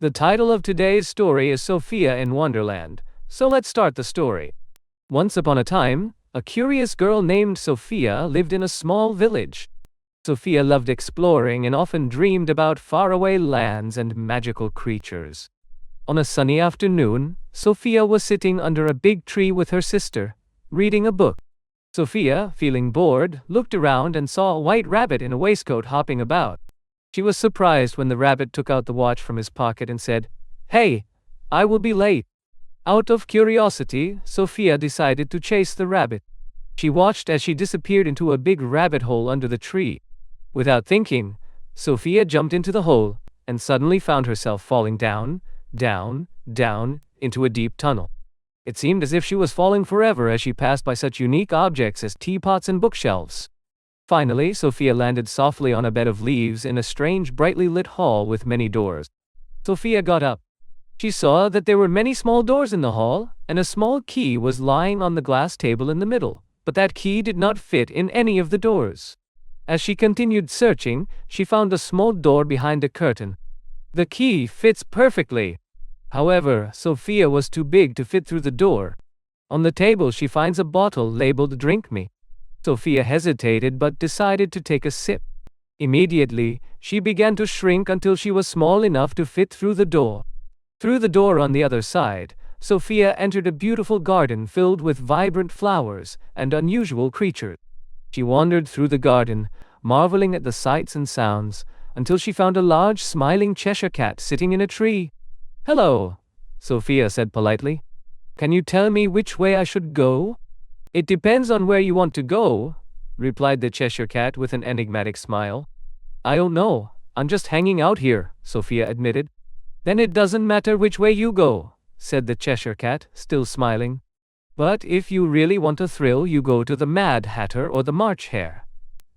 The title of today's story is Sophia in Wonderland, so let's start the story. Once upon a time, a curious girl named Sophia lived in a small village. Sophia loved exploring and often dreamed about faraway lands and magical creatures. On a sunny afternoon, Sophia was sitting under a big tree with her sister, reading a book. Sophia, feeling bored, looked around and saw a white rabbit in a waistcoat hopping about. She was surprised when the rabbit took out the watch from his pocket and said, "Hey, I will be late." Out of curiosity, Sophia decided to chase the rabbit. She watched as she disappeared into a big rabbit hole under the tree. Without thinking, Sophia jumped into the hole and suddenly found herself falling down, down, down into a deep tunnel. It seemed as if she was falling forever as she passed by such unique objects as teapots and bookshelves. Finally, Sophia landed softly on a bed of leaves in a strange, brightly lit hall with many doors. Sophia got up. She saw that there were many small doors in the hall, and a small key was lying on the glass table in the middle, but that key did not fit in any of the doors. As she continued searching, she found a small door behind a curtain. The key fits perfectly. However, Sophia was too big to fit through the door. On the table, she finds a bottle labeled "Drink Me." Sophia hesitated but decided to take a sip. Immediately, she began to shrink until she was small enough to fit through the door. Through the door on the other side, Sophia entered a beautiful garden filled with vibrant flowers and unusual creatures. She wandered through the garden, marveling at the sights and sounds, until she found a large, smiling Cheshire cat sitting in a tree. "Hello," Sophia said politely. "Can you tell me which way I should go?" "It depends on where you want to go," replied the Cheshire cat with an enigmatic smile. "I don't know. I'm just hanging out here," Sophia admitted. "Then it doesn't matter which way you go," said the Cheshire cat, still smiling. "But if you really want a thrill, you go to the Mad Hatter or the March Hare.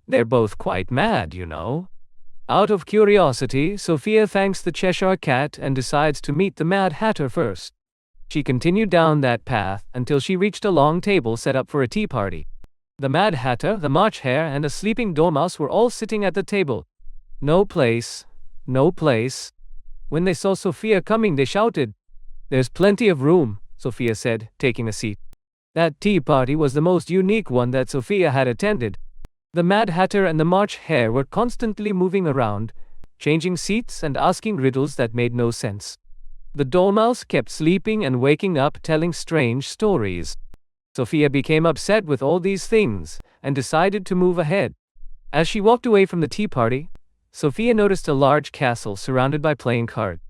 They're both quite mad, you know." Out of curiosity, Sophia thanks the Cheshire cat and decides to meet the Mad Hatter first. She continued down that path until she reached a long table set up for a tea party. The Mad Hatter, the March Hare, and a sleeping dormouse were all sitting at the table. "No place, no place." When they saw Sophia coming, they shouted. "There's plenty of room," Sophia said, taking a seat. That tea party was the most unique one that Sophia had attended. The Mad Hatter and the March Hare were constantly moving around, changing seats and asking riddles that made no sense. The dormouse kept sleeping and waking up, telling strange stories. Sophia became upset with all these things and decided to move ahead. As she walked away from the tea party, Sophia noticed a large castle surrounded by playing cards.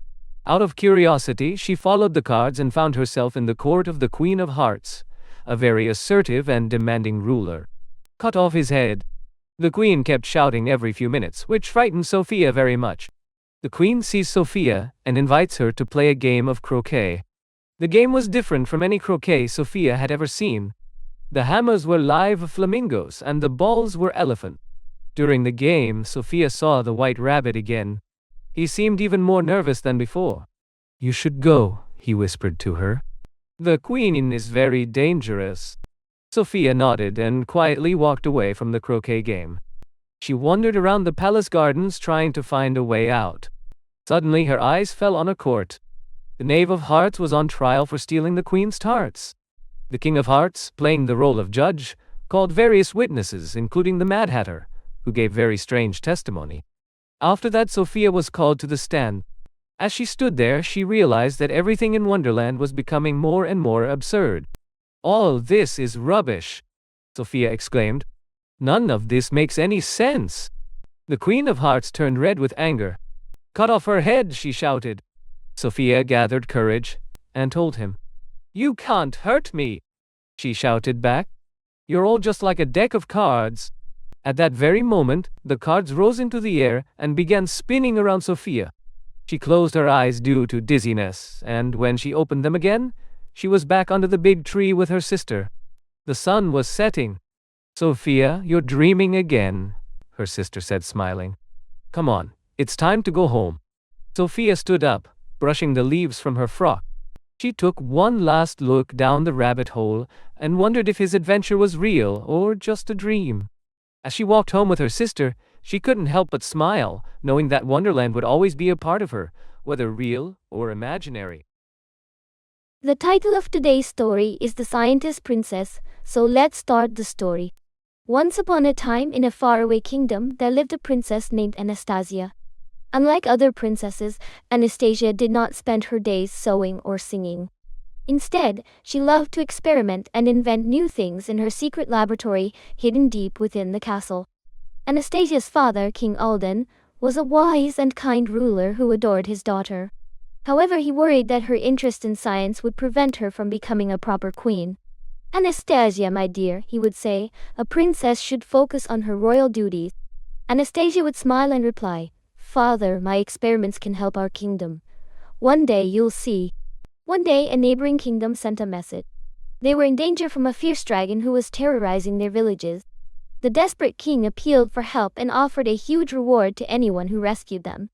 Out of curiosity, she followed the cards and found herself in the court of the Queen of Hearts, a very assertive and demanding ruler. "Cut off his head," the queen kept shouting every few minutes, which frightened Sophia very much. The queen sees Sophia and invites her to play a game of croquet. The game was different from any croquet Sophia had ever seen. The hammers were live flamingos and the balls were elephant. During the game, Sophia saw the white rabbit again. He seemed even more nervous than before. "You should go," he whispered to her. "The queen is very dangerous." Sophia nodded and quietly walked away from the croquet game. She wandered around the palace gardens trying to find a way out. Suddenly her eyes fell on a court. The Knave of Hearts was on trial for stealing the Queen's hearts. The King of Hearts, playing the role of judge, called various witnesses, including the Mad Hatter, who gave very strange testimony. After that, Sophia was called to the stand. As she stood there, she realized that everything in Wonderland was becoming more and more absurd. "All this is rubbish," Sophia exclaimed. "None of this makes any sense." The Queen of Hearts turned red with anger. "Cut off her head," she shouted. Sophia gathered courage and told him. "You can't hurt me," she shouted back. "You're all just like a deck of cards." At that very moment, the cards rose into the air and began spinning around Sophia. She closed her eyes due to dizziness, and when she opened them again, she was back under the big tree with her sister. The sun was setting. "Sophia, you're dreaming again," her sister said, smiling. "Come on, it's time to go home." Sophia stood up, brushing the leaves from her frock. She took one last look down the rabbit hole and wondered if his adventure was real or just a dream. As she walked home with her sister, She couldn't help but smile, knowing that Wonderland would always be a part of her, whether real or imaginary. The title of today's story is The Scientist Princess, so let's start the story. Once upon a time in a faraway kingdom there lived a princess named Anastasia. Unlike other princesses, Anastasia did not spend her days sewing or singing. Instead, she loved to experiment and invent new things in her secret laboratory hidden deep within the castle. Anastasia's father, King Alden, was a wise and kind ruler who adored his daughter. However, he worried that her interest in science would prevent her from becoming a proper queen. "Anastasia, my dear," he would say, "a princess should focus on her royal duties." Anastasia would smile and reply, "Father, my experiments can help our kingdom. One day you'll see." One day, a neighboring kingdom sent a message. They were in danger from a fierce dragon who was terrorizing their villages. The desperate king appealed for help and offered a huge reward to anyone who rescued them.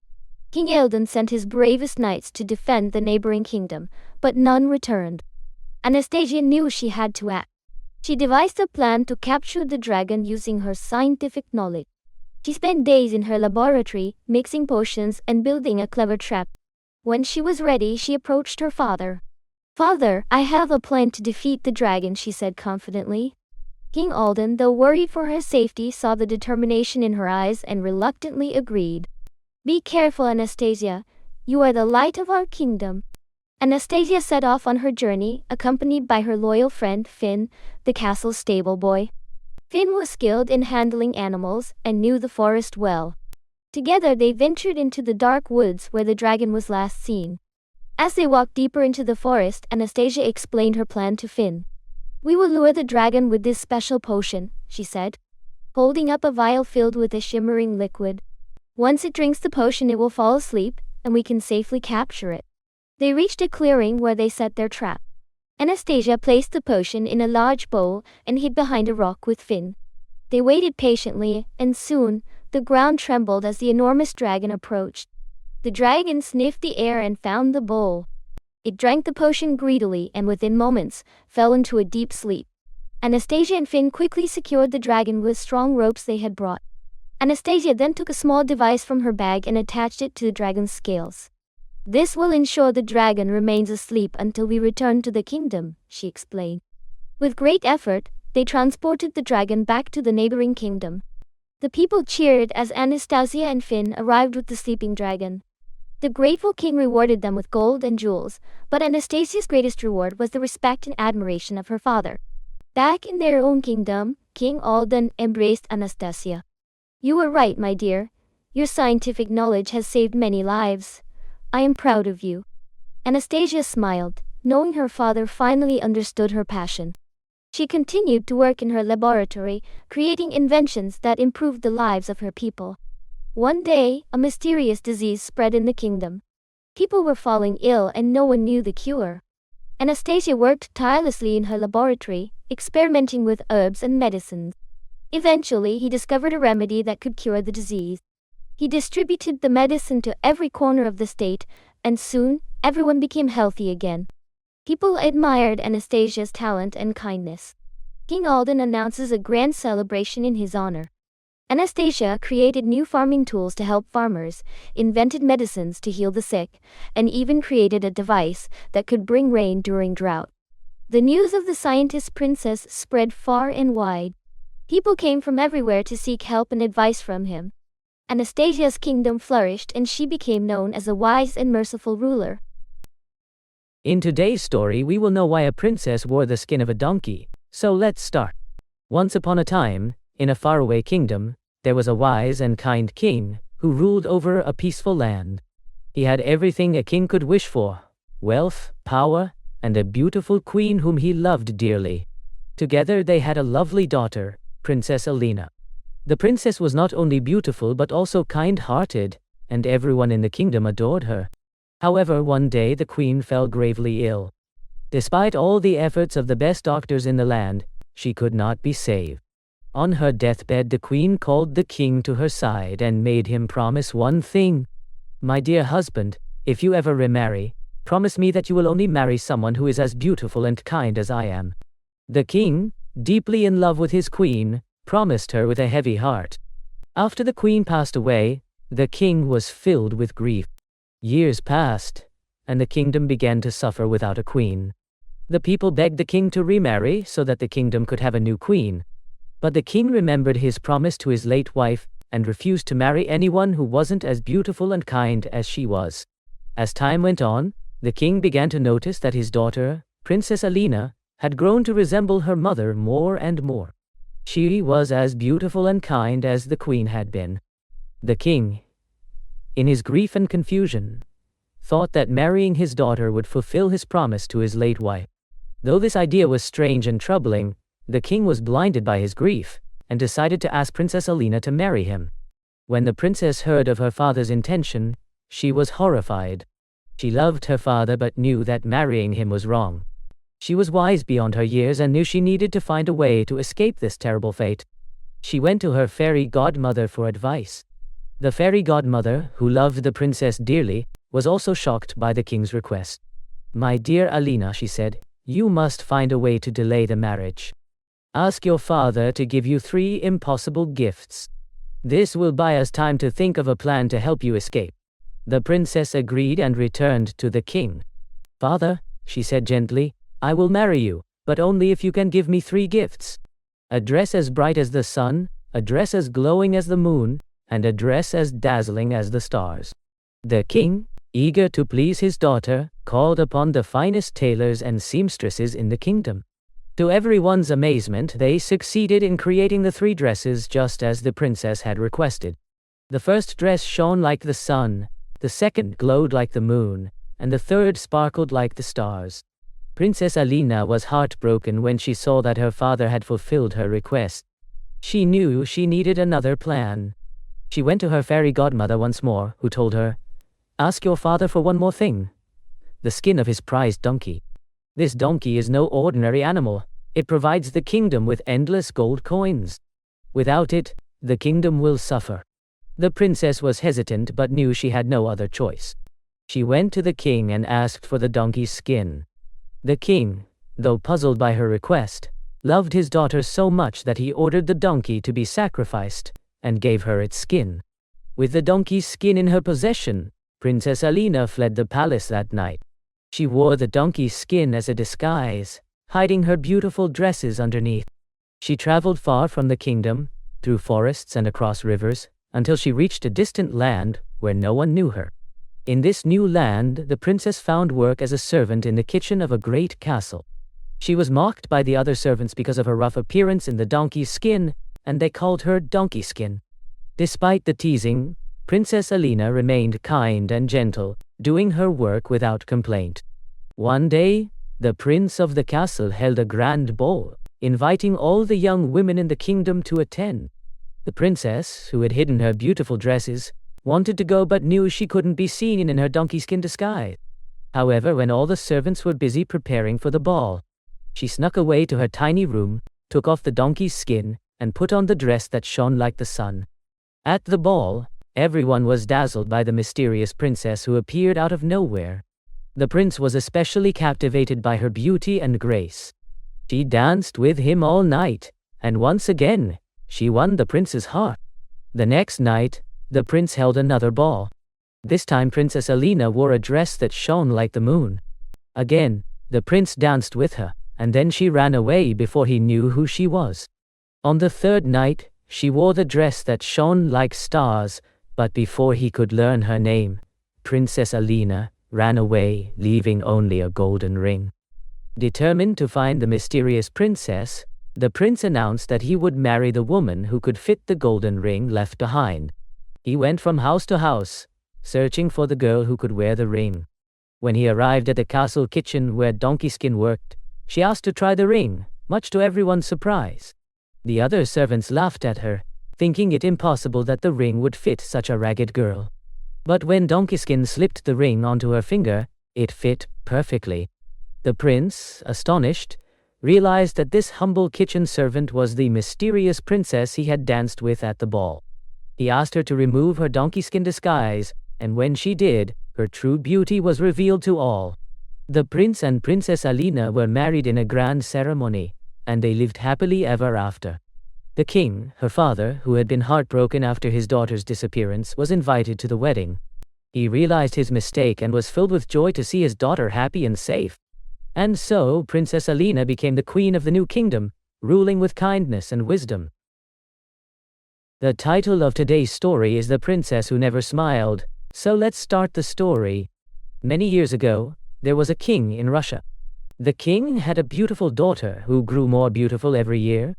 King Eldon sent his bravest knights to defend the neighboring kingdom, but none returned. Anastasia knew she had to act. She devised a plan to capture the dragon using her scientific knowledge. She spent days in her laboratory, mixing potions and building a clever trap. When she was ready, she approached her father. "Father, I have a plan to defeat the dragon," she said confidently. King Alden, though worried for her safety, saw the determination in her eyes and reluctantly agreed. "Be careful, Anastasia. You are the light of our kingdom." Anastasia set off on her journey, accompanied by her loyal friend Finn, the castle's stable boy. Finn was skilled in handling animals and knew the forest well. Together they ventured into the dark woods where the dragon was last seen. As they walked deeper into the forest, Anastasia explained her plan to Finn. "We will lure the dragon with this special potion," she said, holding up a vial filled with a shimmering liquid. "Once it drinks the potion, it will fall asleep, and we can safely capture it." They reached a clearing where they set their trap. Anastasia placed the potion in a large bowl and hid behind a rock with Finn. They waited patiently, and soon, the ground trembled as the enormous dragon approached. The dragon sniffed the air and found the bowl. It drank the potion greedily and within moments, fell into a deep sleep. Anastasia and Finn quickly secured the dragon with strong ropes they had brought. Anastasia then took a small device from her bag and attached it to the dragon's scales. "This will ensure the dragon remains asleep until we return to the kingdom," she explained. With great effort, they transported the dragon back to the neighboring kingdom. The people cheered as Anastasia and Finn arrived with the sleeping dragon. The grateful king rewarded them with gold and jewels, but Anastasia's greatest reward was the respect and admiration of her father. Back in their own kingdom, King Alden embraced Anastasia. "You were right, my dear. Your scientific knowledge has saved many lives. I am proud of you." Anastasia smiled, knowing her father finally understood her passion. She continued to work in her laboratory, creating inventions that improved the lives of her people. One day, a mysterious disease spread in the kingdom. People were falling ill and no one knew the cure. Anastasia worked tirelessly in her laboratory, experimenting with herbs and medicines. Eventually, he discovered a remedy that could cure the disease. He distributed the medicine to every corner of the state, and soon, everyone became healthy again. People admired Anastasia's talent and kindness. King Alden announces a grand celebration in his honor. Anastasia created new farming tools to help farmers, invented medicines to heal the sick, and even created a device that could bring rain during drought. The news of the scientist princess spread far and wide. People came from everywhere to seek help and advice from him. Anastasia's kingdom flourished and she became known as a wise and merciful ruler. In today's story, we will know why a princess wore the skin of a donkey. So let's start. Once upon a time, in a faraway kingdom, there was a wise and kind king who ruled over a peaceful land. He had everything a king could wish for: wealth, power, and a beautiful queen whom he loved dearly. Together they had a lovely daughter, Princess Alina. The princess was not only beautiful but also kind-hearted, and everyone in the kingdom adored her. However, one day the queen fell gravely ill. Despite all the efforts of the best doctors in the land, she could not be saved. On her deathbed, the queen called the king to her side and made him promise one thing. "My dear husband, if you ever remarry, promise me that you will only marry someone who is as beautiful and kind as I am." The king, deeply in love with his queen, promised her with a heavy heart. After the queen passed away, the king was filled with grief. Years passed, and the kingdom began to suffer without a queen. The people begged the king to remarry so that the kingdom could have a new queen. But the king remembered his promise to his late wife and refused to marry anyone who wasn't as beautiful and kind as she was. As time went on, the king began to notice that his daughter, Princess Alina, had grown to resemble her mother more and more. She was as beautiful and kind as the queen had been. The king, in his grief and confusion, thought that marrying his daughter would fulfill his promise to his late wife. Though this idea was strange and troubling, the king was blinded by his grief and decided to ask Princess Alina to marry him. When the princess heard of her father's intention, she was horrified. She loved her father but knew that marrying him was wrong. She was wise beyond her years and knew she needed to find a way to escape this terrible fate. She went to her fairy godmother for advice. The fairy godmother, who loved the princess dearly, was also shocked by the king's request. "My dear Alina," she said, "you must find a way to delay the marriage. Ask your father to give you 3 impossible gifts. This will buy us time to think of a plan to help you escape." The princess agreed and returned to the king. "Father," she said gently, "I will marry you, but only if you can give me 3 gifts. A dress as bright as the sun, a dress as glowing as the moon, and a dress as dazzling as the stars." The king, eager to please his daughter, called upon the finest tailors and seamstresses in the kingdom. To everyone's amazement, they succeeded in creating the 3 dresses just as the princess had requested. The first dress shone like the sun, the second glowed like the moon, and the third sparkled like the stars. Princess Alina was heartbroken when she saw that her father had fulfilled her request. She knew she needed another plan. She went to her fairy godmother once more, who told her, "Ask your father for one more thing. The skin of his prized donkey. This donkey is no ordinary animal. It provides the kingdom with endless gold coins. Without it, the kingdom will suffer." The princess was hesitant but knew she had no other choice. She went to the king and asked for the donkey's skin. The king, though puzzled by her request, loved his daughter so much that he ordered the donkey to be sacrificed and gave her its skin. With the donkey's skin in her possession, Princess Alina fled the palace that night. She wore the donkey's skin as a disguise, hiding her beautiful dresses underneath. She traveled far from the kingdom, through forests and across rivers, until she reached a distant land where no one knew her. In this new land, the princess found work as a servant in the kitchen of a great castle. She was mocked by the other servants because of her rough appearance in the donkey's skin, and they called her Donkeyskin. Despite the teasing, Princess Alina remained kind and gentle, doing her work without complaint. One day, the prince of the castle held a grand ball, inviting all the young women in the kingdom to attend. The princess, who had hidden her beautiful dresses, wanted to go but knew she couldn't be seen in her donkeyskin disguise. However, when all the servants were busy preparing for the ball, she snuck away to her tiny room, took off the donkey's skin, and put on the dress that shone like the sun. At the ball, everyone was dazzled by the mysterious princess who appeared out of nowhere. The prince was especially captivated by her beauty and grace. She danced with him all night, and once again, she won the prince's heart. The next night, the prince held another ball. This time Princess Alina wore a dress that shone like the moon. Again, the prince danced with her, and then she ran away before he knew who she was. On the third night, she wore the dress that shone like stars, but before he could learn her name, Princess Alina ran away, leaving only a golden ring. Determined to find the mysterious princess, the prince announced that he would marry the woman who could fit the golden ring left behind. He went from house to house, searching for the girl who could wear the ring. When he arrived at the castle kitchen where Donkeyskin worked, she asked to try the ring, much to everyone's surprise. The other servants laughed at her, thinking it impossible that the ring would fit such a ragged girl. But when Donkeyskin slipped the ring onto her finger, it fit perfectly. The prince, astonished, realized that this humble kitchen servant was the mysterious princess he had danced with at the ball. He asked her to remove her donkeyskin disguise, and when she did, her true beauty was revealed to all. The prince and Princess Alina were married in a grand ceremony, and they lived happily ever after. The king, her father, who had been heartbroken after his daughter's disappearance, was invited to the wedding. He realized his mistake and was filled with joy to see his daughter happy and safe. And so, Princess Alina became the queen of the new kingdom, ruling with kindness and wisdom. The title of today's story is The Princess Who Never Smiled. So let's start the story. Many years ago, there was a king in Russia. The king had a beautiful daughter who grew more beautiful every year.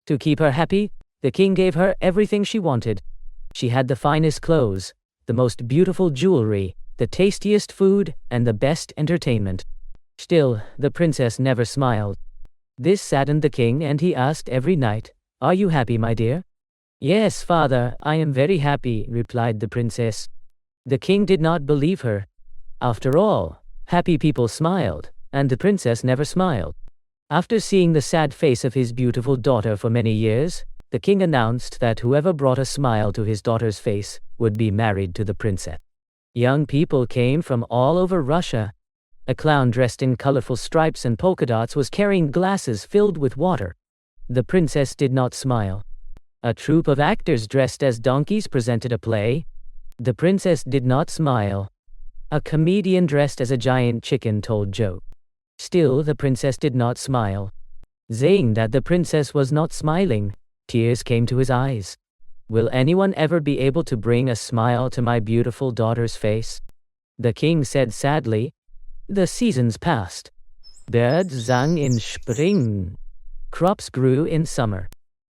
To keep her happy, the king gave her everything she wanted. She had the finest clothes, the most beautiful jewelry, the tastiest food, and the best entertainment. Still, the princess never smiled. This saddened the king, and he asked every night, "Are you happy, my dear?" "Yes, father, I am very happy," replied the princess. The king did not believe her. After all, happy people smiled, and the princess never smiled. After seeing the sad face of his beautiful daughter for many years, the king announced that whoever brought a smile to his daughter's face would be married to the princess. Young people came from all over Russia. A clown dressed in colorful stripes and polka dots was carrying glasses filled with water. The princess did not smile. A troupe of actors dressed as donkeys presented a play. The princess did not smile. A comedian dressed as a giant chicken told jokes. Still, the princess did not smile. Saying that the princess was not smiling, tears came to his eyes. "Will anyone ever be able to bring a smile to my beautiful daughter's face?" The king said sadly. The seasons passed. Birds sang in spring. Crops grew in summer.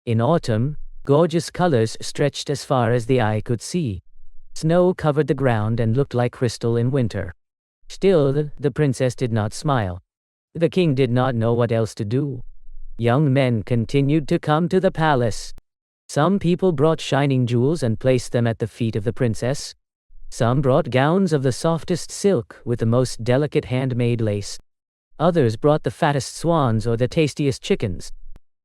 In autumn, gorgeous colors stretched as far as the eye could see. Snow covered the ground and looked like crystal in winter. Still, the princess did not smile. The king did not know what else to do. Young men continued to come to the palace. Some people brought shining jewels and placed them at the feet of the princess. Some brought gowns of the softest silk with the most delicate handmade lace. Others brought the fattest swans or the tastiest chickens.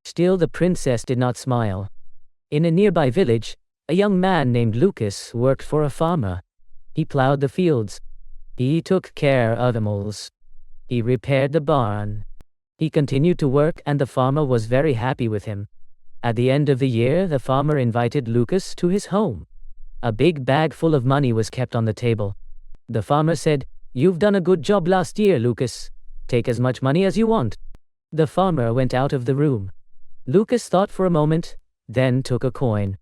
Still, the princess did not smile. In a nearby village, a young man named Lucas worked for a farmer. He plowed the fields. He took care of animals. He repaired the barn. He continued to work, and the farmer was very happy with him. At the end of the year, the farmer invited Lucas to his home. A big bag full of money was kept on the table. The farmer said, "You've done a good job last year, Lucas. Take as much money as you want." The farmer went out of the room. Lucas thought for a moment, then took a coin.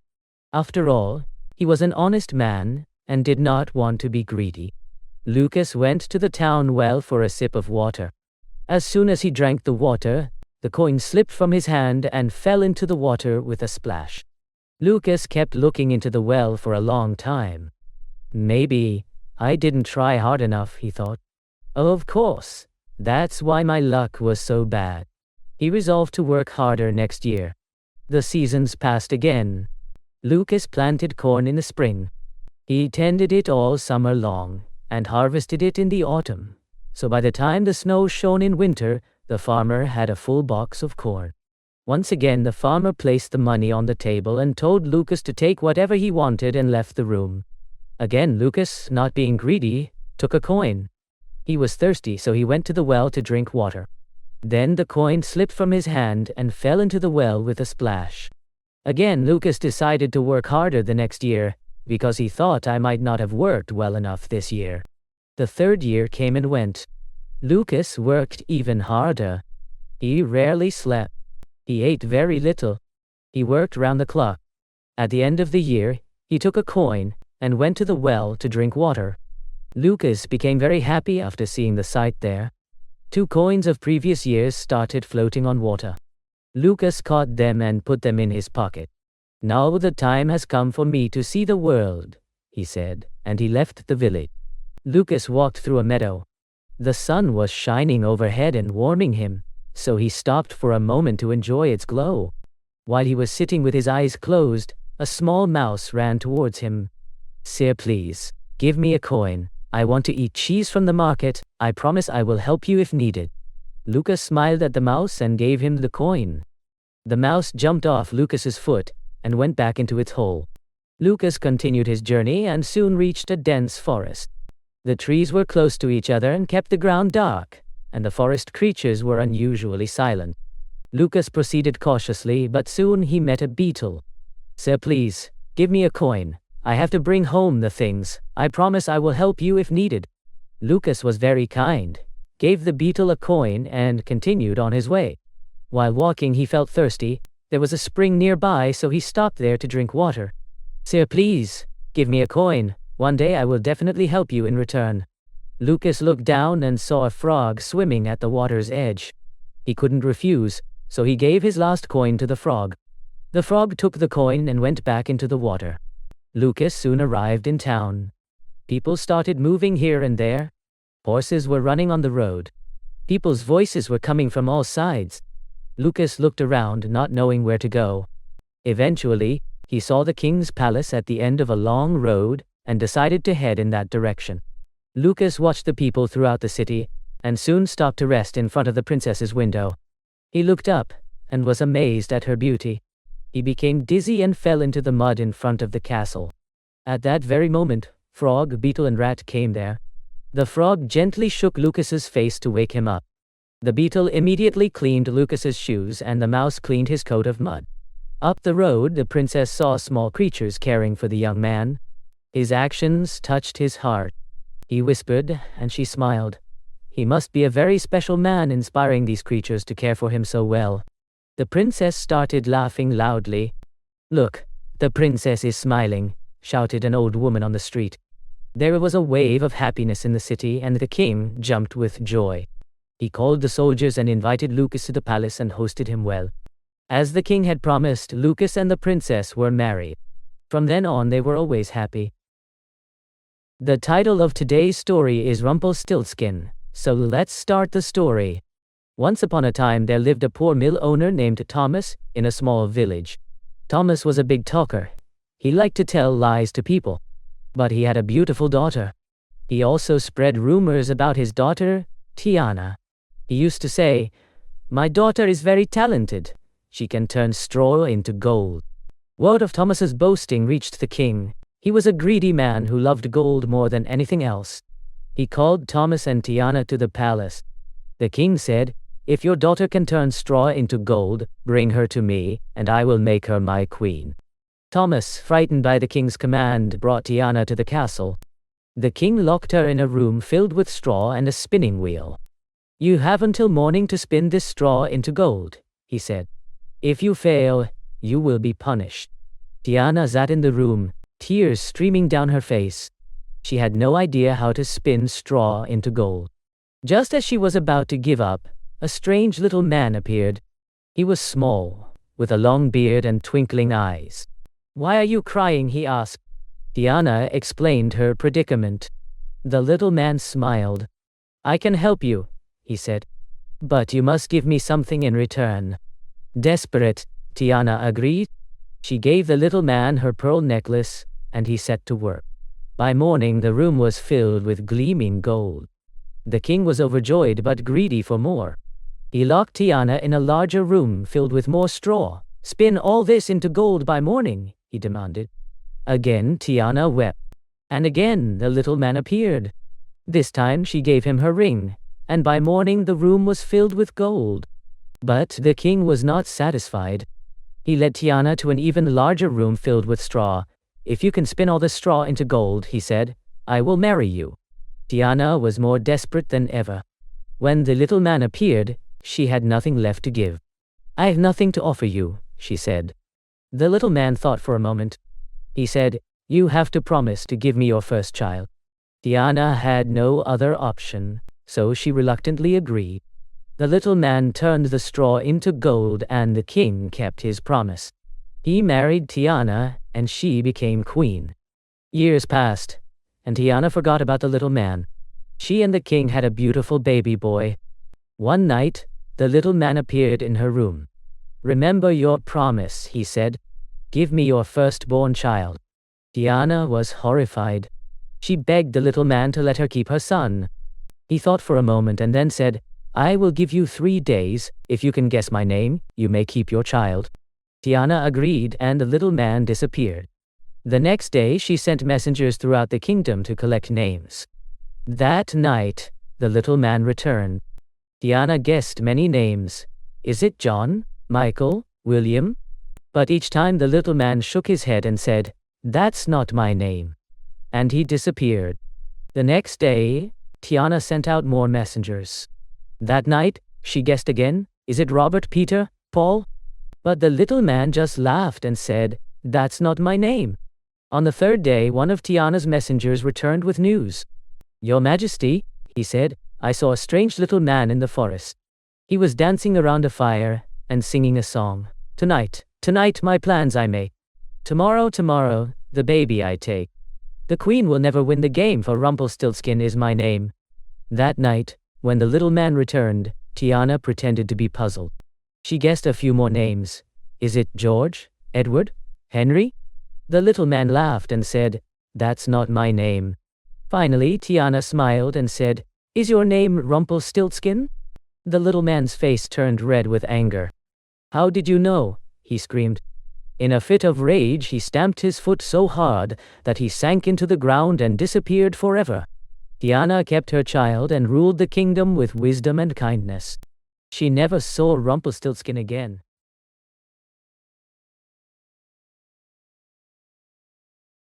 After all, he was an honest man and did not want to be greedy. Lucas went to the town well for a sip of water. As soon as he drank the water, the coin slipped from his hand and fell into the water with a splash. Lucas kept looking into the well for a long time. "Maybe I didn't try hard enough," he thought. "Of course, that's why my luck was so bad." He resolved to work harder next year. The seasons passed again. Lucas planted corn in the spring. He tended it all summer long and harvested it in the autumn. So by the time the snow shone in winter, the farmer had a full box of corn. Once again, the farmer placed the money on the table and told Lucas to take whatever he wanted and left the room. Again, Lucas, not being greedy, took a coin. He was thirsty, so he went to the well to drink water. Then the coin slipped from his hand and fell into the well with a splash. Again, Lucas decided to work harder the next year, because he thought, "I might not have worked well enough this year." The third year came and went. Lucas worked even harder. He rarely slept. He ate very little. He worked round the clock. At the end of the year, he took a coin and went to the well to drink water. Lucas became very happy after seeing the sight there. 2 coins of previous years started floating on water. Lucas caught them and put them in his pocket. "Now the time has come for me to see the world," he said, and he left the village. Lucas walked through a meadow. The sun was shining overhead and warming him, so he stopped for a moment to enjoy its glow. While he was sitting with his eyes closed, a small mouse ran towards him. "Sir, please, give me a coin. I want to eat cheese from the market. I promise I will help you if needed." Lucas smiled at the mouse and gave him the coin. The mouse jumped off Lucas's foot and went back into its hole. Lucas continued his journey and soon reached a dense forest. The trees were close to each other and kept the ground dark, and the forest creatures were unusually silent. Lucas proceeded cautiously, but soon he met a beetle. "Sir, please, give me a coin. I have to bring home the things. I promise I will help you if needed." Lucas was very kind, gave the beetle a coin, and continued on his way. While walking, he felt thirsty. There was a spring nearby, so he stopped there to drink water. "Sir, please, give me a coin. One day I will definitely help you in return." Lucas looked down and saw a frog swimming at the water's edge. He couldn't refuse, so he gave his last coin to the frog. The frog took the coin and went back into the water. Lucas soon arrived in town. People started moving here and there. Horses were running on the road. People's voices were coming from all sides. Lucas looked around, not knowing where to go. Eventually, he saw the king's palace at the end of a long road and decided to head in that direction. Lucas watched the people throughout the city and soon stopped to rest in front of the princess's window. He looked up and was amazed at her beauty. He became dizzy and fell into the mud in front of the castle. At that very moment, frog, beetle, and rat came there. The frog gently shook Lucas's face to wake him up. The beetle immediately cleaned Lucas's shoes, and the mouse cleaned his coat of mud. Up the road, the princess saw small creatures caring for the young man. His actions touched his heart. He whispered, and she smiled. He must be a very special man, inspiring these creatures to care for him so well. The princess started laughing loudly. "Look, the princess is smiling," shouted an old woman on the street. There was a wave of happiness in the city, and the king jumped with joy. He called the soldiers and invited Lucas to the palace and hosted him well. As the king had promised, Lucas and the princess were married. From then on, they were always happy. The title of today's story is Rumpelstiltskin, so let's start the story. Once upon a time, there lived a poor mill owner named Thomas in a small village. Thomas was a big talker. He liked to tell lies to people. But he had a beautiful daughter. He also spread rumors about his daughter, Tiana. He used to say, "My daughter is very talented. She can turn straw into gold." Word of Thomas's boasting reached the king. He was a greedy man who loved gold more than anything else. He called Thomas and Tiana to the palace. The king said, "If your daughter can turn straw into gold, bring her to me, and I will make her my queen." Thomas, frightened by the king's command, brought Tiana to the castle. The king locked her in a room filled with straw and a spinning wheel. "You have until morning to spin this straw into gold," he said. "If you fail, you will be punished." Tiana sat in the room, tears streaming down her face. She had no idea how to spin straw into gold. Just as she was about to give up, a strange little man appeared. He was small, with a long beard and twinkling eyes. "Why are you crying?" he asked. Tiana explained her predicament. The little man smiled. "I can help you," he said. "But you must give me something in return." Desperate, Tiana agreed. She gave the little man her pearl necklace, and he set to work. By morning, the room was filled with gleaming gold. The king was overjoyed but greedy for more. He locked Tiana in a larger room filled with more straw. "Spin all this into gold by morning," he demanded. Again, Tiana wept. And again, the little man appeared. This time, she gave him her ring, and by morning the room was filled with gold. But the king was not satisfied. He led Tiana to an even larger room filled with straw. "If you can spin all the straw into gold," he said, "I will marry you." Tiana was more desperate than ever. When the little man appeared, she had nothing left to give. "I have nothing to offer you," she said. The little man thought for a moment. He said, "You have to promise to give me your first child." Tiana had no other option, so she reluctantly agreed. The little man turned the straw into gold, and the king kept his promise. He married Tiana, and she became queen. Years passed, and Tiana forgot about the little man. She and the king had a beautiful baby boy. One night, the little man appeared in her room. "Remember your promise," he said. "Give me your firstborn child." Tiana was horrified. She begged the little man to let her keep her son. He thought for a moment and then said, "I will give you 3 days. If you can guess my name, you may keep your child." Tiana agreed, and the little man disappeared. The next day, she sent messengers throughout the kingdom to collect names. That night, the little man returned. Tiana guessed many names. Is it John, Michael, William? But each time the little man shook his head and said, "That's not my name." And he disappeared. The next day, Tiana sent out more messengers. That night, she guessed again, "Is it Robert, Peter, Paul?" But the little man just laughed and said, "That's not my name." On the third day, one of Tiana's messengers returned with news. "Your Majesty," he said, "I saw a strange little man in the forest. He was dancing around a fire and singing a song. Tonight my plans I make. Tomorrow, the baby I take. The queen will never win the game, for Rumpelstiltskin is my name." That night, when the little man returned, Tiana pretended to be puzzled. She guessed a few more names. "Is it George, Edward, Henry?" The little man laughed and said, "That's not my name." Finally, Tiana smiled and said, "Is your name Rumpelstiltskin?" The little man's face turned red with anger. "How did you know?" he screamed. In a fit of rage, he stamped his foot so hard that he sank into the ground and disappeared forever. Tiana kept her child and ruled the kingdom with wisdom and kindness. She never saw Rumpelstiltskin again.